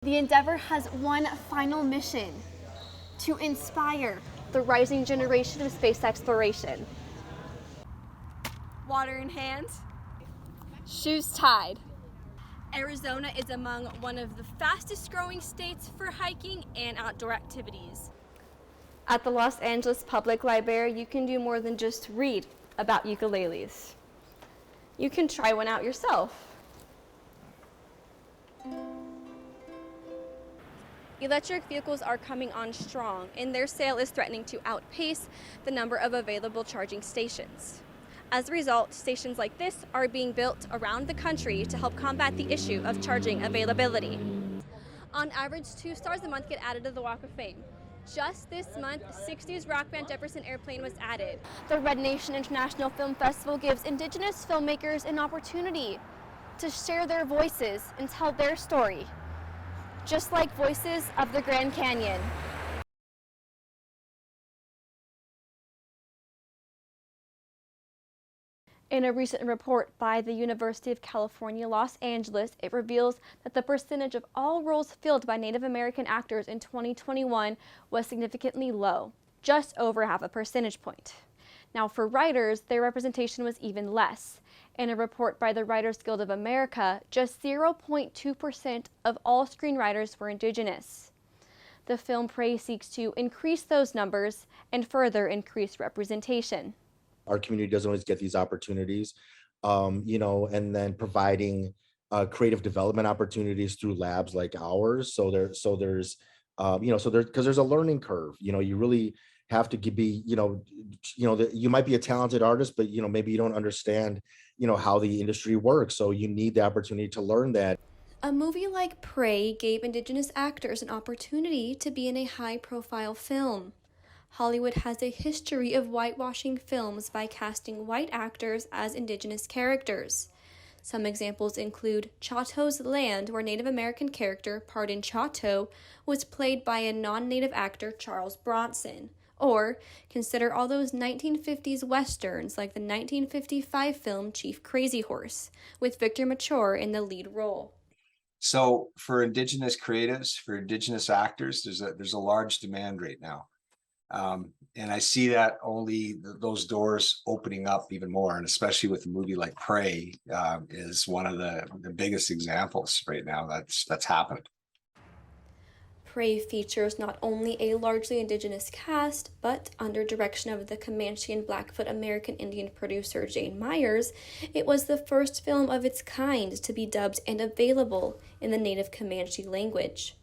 The Endeavour has one final mission: to inspire the rising generation of space exploration. Water in hand. Shoes tied. Arizona is among one of the fastest growing states for hiking and outdoor activities. At the Los Angeles Public Library, you can do more than just read about ukuleles. You can try one out yourself. Electric vehicles are coming on strong, and their sale is threatening to outpace the number of available charging stations. As a result, stations like this are being built around the country to help combat the issue of charging availability. On average, 2 stars a month get added to the Walk of Fame. Just this month, 60s rock band Jefferson Airplane was added. The Red Nation International Film Festival gives Indigenous filmmakers an opportunity to share their voices and tell their story, just like Voices of the Grand Canyon. In a recent report by the University of California, Los Angeles, it reveals that the percentage of all roles filled by Native American actors in 2021 was significantly low, just over half a percentage point. Now, for writers, their representation was even less. In a report by the Writers Guild of America, just 0.2% of all screenwriters were Indigenous. The film Prey seeks to increase those numbers and further increase representation. Our community doesn't always get these opportunities, and then providing creative development opportunities through labs like ours. Because there's a learning curve. You really have to be, you might be a talented artist, but maybe you don't understand, how the industry works. So you need the opportunity to learn that. A movie like Prey gave Indigenous actors an opportunity to be in a high-profile film. Hollywood has a history of whitewashing films by casting white actors as Indigenous characters. Some examples include Chato's Land, where Native American character Pardon Chato was played by a non-Native actor, Charles Bronson. Or consider all those 1950s westerns like the 1955 film Chief Crazy Horse, with Victor Mature in the lead role. So for Indigenous creatives, for Indigenous actors, there's a large demand right now. And I see that only those doors opening up even more, and especially with a movie like Prey is one of the biggest examples right now that's happened. Prey features not only a largely Indigenous cast, but under direction of the Comanche and Blackfoot American Indian producer Jane Myers, it was the first film of its kind to be dubbed and available in the native Comanche language.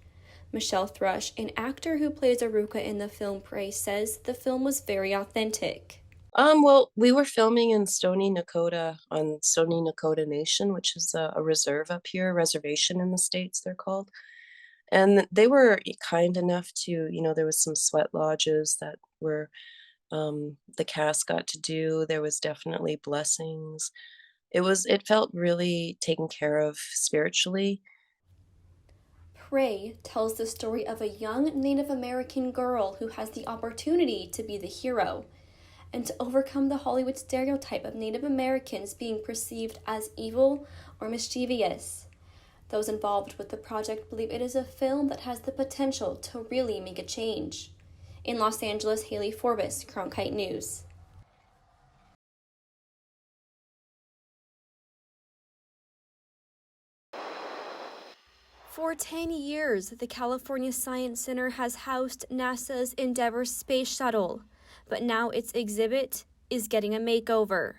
Michelle Thrush, an actor who plays Aruka in the film Prey, says the film was very authentic. Well, we were filming in Stoney Nakoda on Stoney Nakoda Nation, which is a reserve up here, a reservation in the States, they're called. And they were kind enough to, there was some sweat lodges that were the cast got to do. There was definitely blessings. It felt really taken care of spiritually. Prey tells the story of a young Native American girl who has the opportunity to be the hero and to overcome the Hollywood stereotype of Native Americans being perceived as evil or mischievous. Those involved with the project believe it is a film that has the potential to really make a change. In Los Angeles, Hailey Forbis, Cronkite News. For 10 years, the California Science Center has housed NASA's Endeavour space shuttle, but now its exhibit is getting a makeover.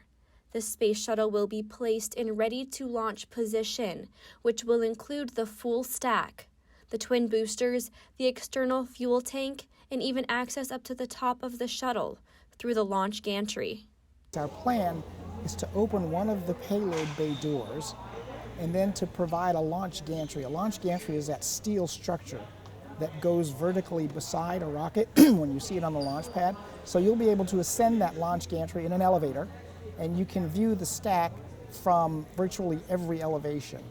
The space shuttle will be placed in ready-to-launch position, which will include the full stack, the twin boosters, the external fuel tank, and even access up to the top of the shuttle through the launch gantry. Our plan is to open one of the payload bay doors and then to provide a launch gantry. A launch gantry is that steel structure that goes vertically beside a rocket when you see it on the launch pad. So you'll be able to ascend that launch gantry in an elevator, and you can view the stack from virtually every elevation.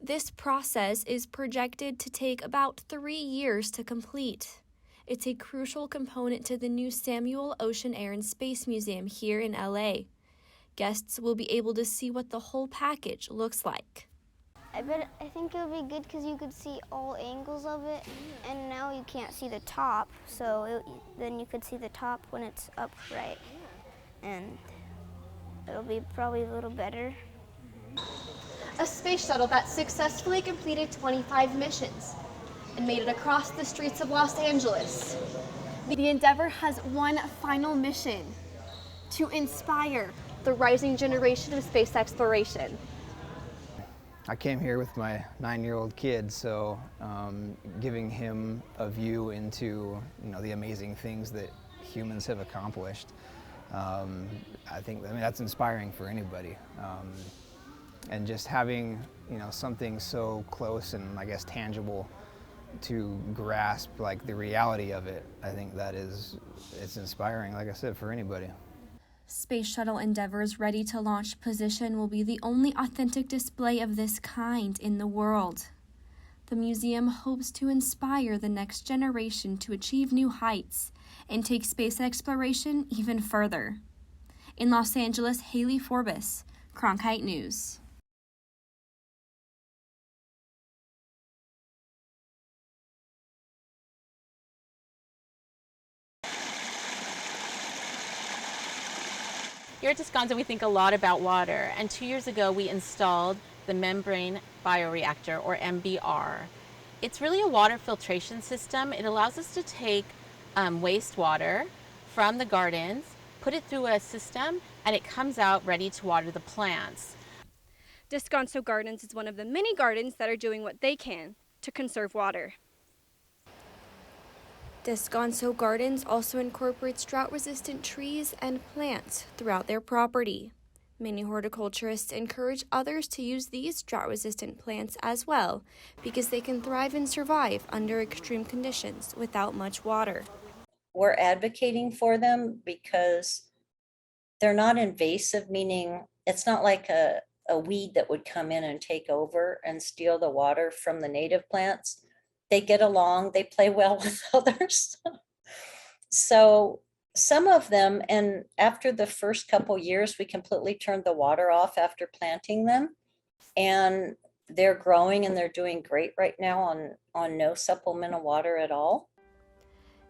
This process is projected to take about 3 years to complete. It's a crucial component to the new Samuel Ocean Air and Space Museum here in LA. Guests will be able to see what the whole package looks like. I think it would be good because you could see all angles of it, and now you can't see the top, so then you could see the top when it's upright, and it'll be probably a little better. A space shuttle that successfully completed 25 missions and made it across the streets of Los Angeles. The Endeavour has one final mission: to inspire the rising generation of space exploration. I came here with my 9-year-old kid, so giving him a view into the amazing things that humans have accomplished, I think that's inspiring for anybody. And just having something so close and I guess tangible to grasp like the reality of it, I think it's inspiring, like I said, for anybody. Space Shuttle Endeavour's ready-to-launch position will be the only authentic display of this kind in the world. The museum hopes to inspire the next generation to achieve new heights and take space exploration even further. In Los Angeles, Hailey Forbis, Cronkite News. Here at Wisconsin, we think a lot about water, and 2 years ago we installed the membrane bioreactor, or MBR. It's really a water filtration system. It allows us to take wastewater from the gardens, put it through a system, and it comes out ready to water the plants. Descanso Gardens is one of the many gardens that are doing what they can to conserve water. Descanso Gardens also incorporates drought-resistant trees and plants throughout their property. Many horticulturists encourage others to use these drought-resistant plants as well because they can thrive and survive under extreme conditions without much water. We're advocating for them because they're not invasive, meaning it's not like a weed that would come in and take over and steal the water from the native plants. They get along, they play well with others. So some of them, and after the first couple years, we completely turned the water off after planting them. And they're growing and they're doing great right now on no supplemental water at all.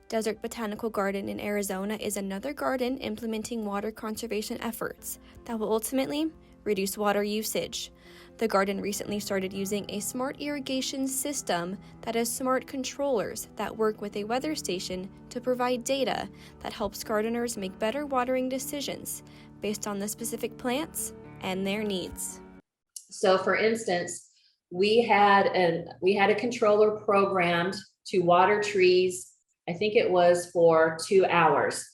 Desert Botanical Garden in Arizona is another garden implementing water conservation efforts that will ultimately reduce water usage. The garden recently started using a smart irrigation system that has smart controllers that work with a weather station to provide data that helps gardeners make better watering decisions based on the specific plants and their needs. So for instance, we had a controller programmed to water trees, I think it was for 2 hours.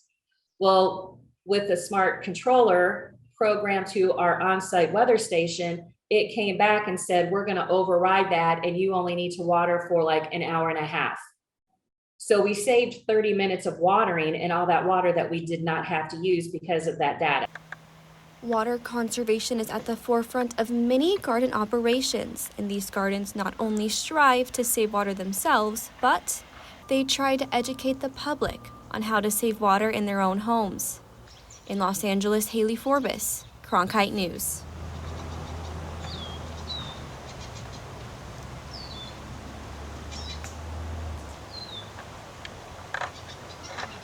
Well, with the smart controller programmed to our on-site weather station, it came back and said, we're going to override that and you only need to water for like an hour and a half. So we saved 30 minutes of watering and all that water that we did not have to use because of that data. Water conservation is at the forefront of many garden operations, and these gardens not only strive to save water themselves, but they try to educate the public on how to save water in their own homes. In Los Angeles, Hailey Forbis, Cronkite News.